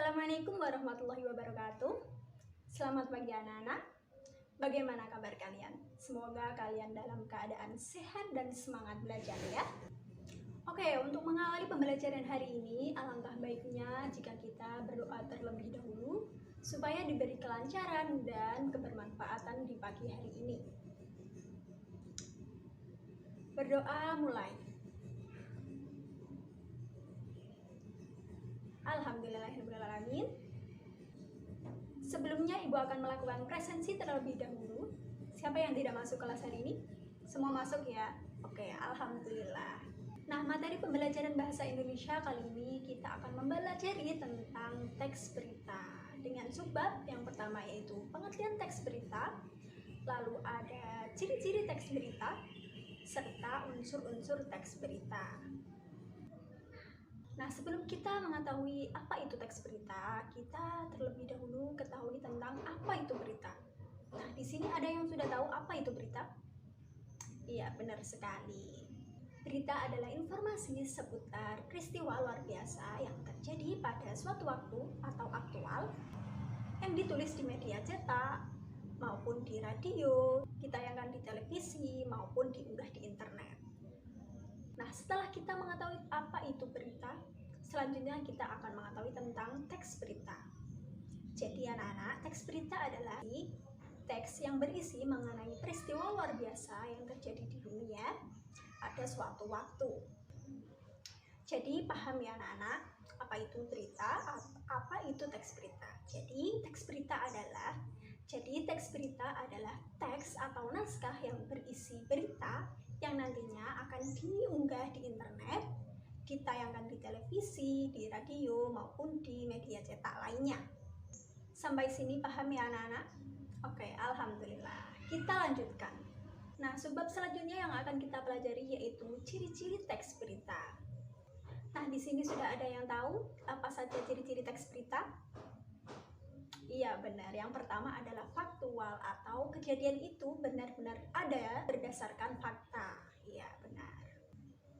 Assalamualaikum warahmatullahi wabarakatuh. Selamat pagi anak-anak. Bagaimana kabar kalian? Semoga kalian dalam keadaan sehat dan semangat belajar ya. Oke, untuk mengawali pembelajaran hari ini, alangkah baiknya jika kita berdoa terlebih dahulu supaya diberi kelancaran dan kebermanfaatan di pagi hari ini. Berdoa mulai. Alhamdulillahirrahmanirrahim. Sebelumnya Ibu akan melakukan presensi terlebih dahulu. Siapa yang tidak masuk kelas hari ini? Semua masuk ya? Oke, Alhamdulillah. Nah, materi pembelajaran bahasa Indonesia kali ini kita akan mempelajari tentang teks berita dengan subbab yang pertama yaitu pengertian teks berita, lalu ada ciri-ciri teks berita, serta unsur-unsur teks berita. Nah, sebelum kita mengetahui apa itu teks berita, kita terlebih dahulu ketahui tentang apa itu berita. Nah, di sini ada yang sudah tahu apa itu berita? Iya, benar sekali. Berita adalah informasi seputar peristiwa luar biasa yang terjadi pada suatu waktu atau aktual yang ditulis di media cetak maupun di radio, ditayangkan di televisi maupun diunggah di internet. Nah, setelah kita mengetahui apa itu berita, selanjutnya kita akan mengetahui tentang teks berita. Jadi anak-anak, teks berita adalah teks yang berisi mengenai peristiwa luar biasa yang terjadi di dunia pada suatu waktu. Jadi paham ya anak-anak, apa itu berita, apa itu teks berita. Jadi teks berita adalah teks atau naskah yang berisi berita yang nantinya akan diunggah di internet, ditayangkan di televisi, di radio, maupun di media cetak lainnya. Sampai sini paham ya anak-anak? Oke, Alhamdulillah. Kita lanjutkan. Nah, subbab selanjutnya yang akan kita pelajari yaitu ciri-ciri teks berita. Nah, di sini sudah ada yang tahu apa saja ciri-ciri teks berita? Iya benar, yang pertama adalah faktual atau kejadian itu benar-benar ada berdasarkan fakta. Iya benar.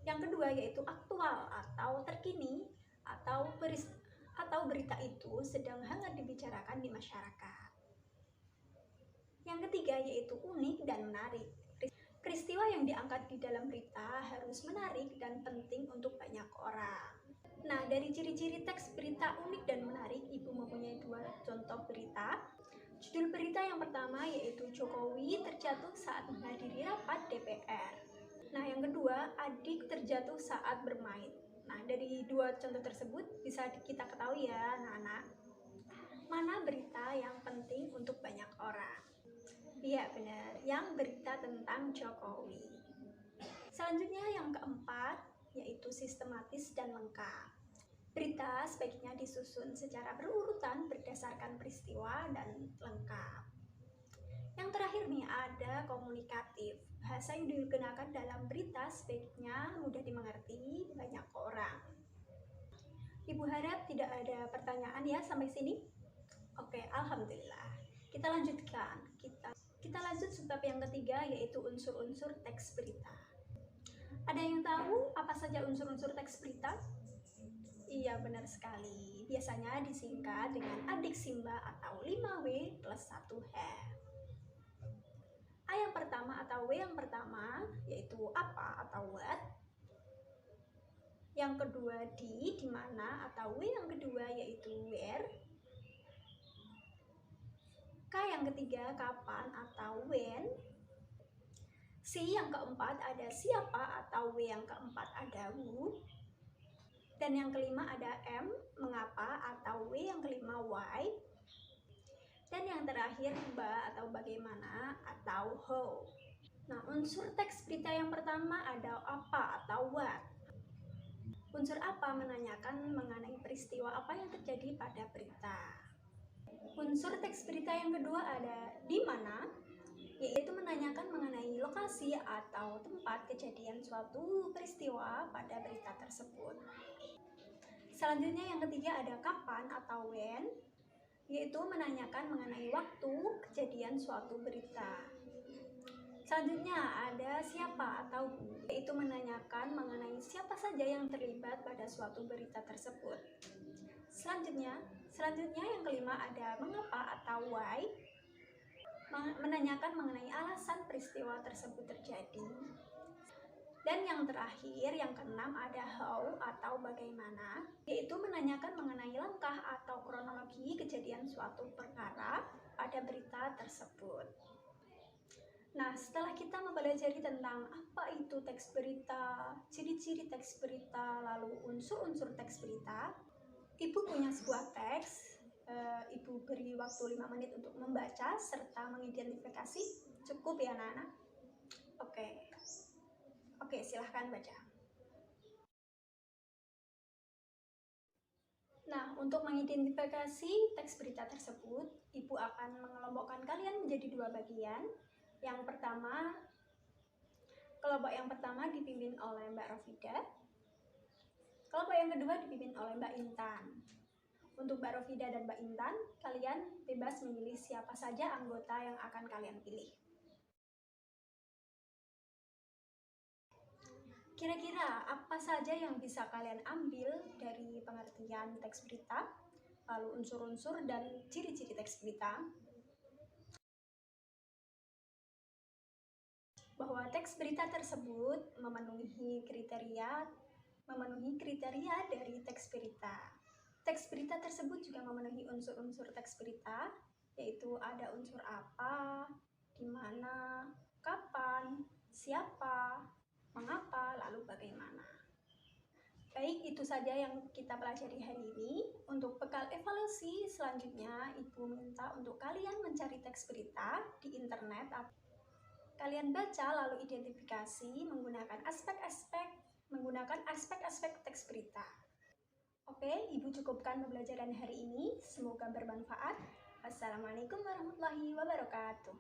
Yang kedua yaitu aktual atau terkini atau berita itu sedang hangat dibicarakan di masyarakat. Yang ketiga yaitu unik dan menarik. Peristiwa yang diangkat di dalam berita harus menarik dan penting untuk banyak orang. Nah, dari ciri-ciri teks berita unik dan menarik, Ibu mempunyai dua contoh berita. Judul berita yang pertama yaitu Jokowi terjatuh saat menghadiri rapat DPR. Nah, yang kedua, adik terjatuh saat bermain. Nah, dari dua contoh tersebut bisa kita ketahui ya, anak-anak, mana berita yang penting untuk banyak orang. Iya benar, yang berita tentang Jokowi. Selanjutnya yang keempat yaitu sistematis dan lengkap. Berita sebaiknya disusun secara berurutan berdasarkan peristiwa dan lengkap. Yang terakhir nih ada komunikatif. Bahasa yang digunakan dalam berita sebaiknya mudah dimengerti banyak orang. Ibu harap tidak ada pertanyaan ya sampai sini. Oke, Alhamdulillah. Kita lanjutkan. Kita lanjut subbab yang ketiga yaitu unsur-unsur teks berita. Ada yang tahu apa saja unsur-unsur teks berita? Iya benar sekali. Biasanya disingkat dengan adik Simba atau 5W plus 1H. A yang pertama atau W yang pertama yaitu apa atau what. Yang kedua di mana atau W yang kedua yaitu where. K yang ketiga kapan atau when. C yang keempat ada siapa atau W yang keempat ada who. Dan yang kelima ada M mengapa atau W yang kelima why. Dan yang terakhir ba atau bagaimana atau how. Nah, unsur teks berita yang pertama ada apa atau what. Unsur apa menanyakan mengenai peristiwa apa yang terjadi pada berita. Unsur teks berita yang kedua ada di mana, yaitu menanyakan mengenai lokasi atau tempat kejadian suatu peristiwa pada berita tersebut. Selanjutnya yang ketiga ada kapan atau when, yaitu menanyakan mengenai waktu kejadian suatu berita. Selanjutnya ada siapa atau who, yaitu menanyakan mengenai siapa saja yang terlibat pada suatu berita tersebut. Selanjutnya Selanjutnya yang kelima ada mengapa atau why, menanyakan mengenai alasan peristiwa tersebut terjadi. Dan yang terakhir, yang keenam ada how atau bagaimana, yaitu menanyakan mengenai langkah atau kronologi kejadian suatu perkara pada berita tersebut. Nah, setelah kita mempelajari tentang apa itu teks berita, ciri-ciri teks berita, lalu unsur-unsur teks berita, Ibu punya sebuah teks. Ibu beri waktu 5 menit untuk membaca serta mengidentifikasi. Cukup ya, anak-anak? Oke, silahkan baca. Nah, untuk mengidentifikasi teks berita tersebut, Ibu akan mengelompokkan kalian menjadi 2 bagian. Yang pertama, kelompok yang pertama dipimpin oleh Mbak Rofida. Kelompok yang kedua dipimpin oleh Mbak Intan. Untuk Mbak Rofida dan Mbak Intan, kalian bebas memilih siapa saja anggota yang akan kalian pilih. Kira-kira apa saja yang bisa kalian ambil dari pengertian teks berita, lalu unsur-unsur dan ciri-ciri teks berita? Bahwa teks berita tersebut memenuhi kriteria dari teks berita. Teks berita tersebut juga memenuhi unsur-unsur teks berita, yaitu ada unsur apa, di mana, kapan, siapa, mengapa, lalu bagaimana. Baik, itu saja yang kita pelajari hari ini. Untuk bekal evaluasi selanjutnya, Ibu minta untuk kalian mencari teks berita di internet. Kalian baca lalu identifikasi menggunakan aspek-aspek teks berita. Oke, Ibu cukupkan pembelajaran hari ini. Semoga bermanfaat. Wassalamualaikum warahmatullahi wabarakatuh.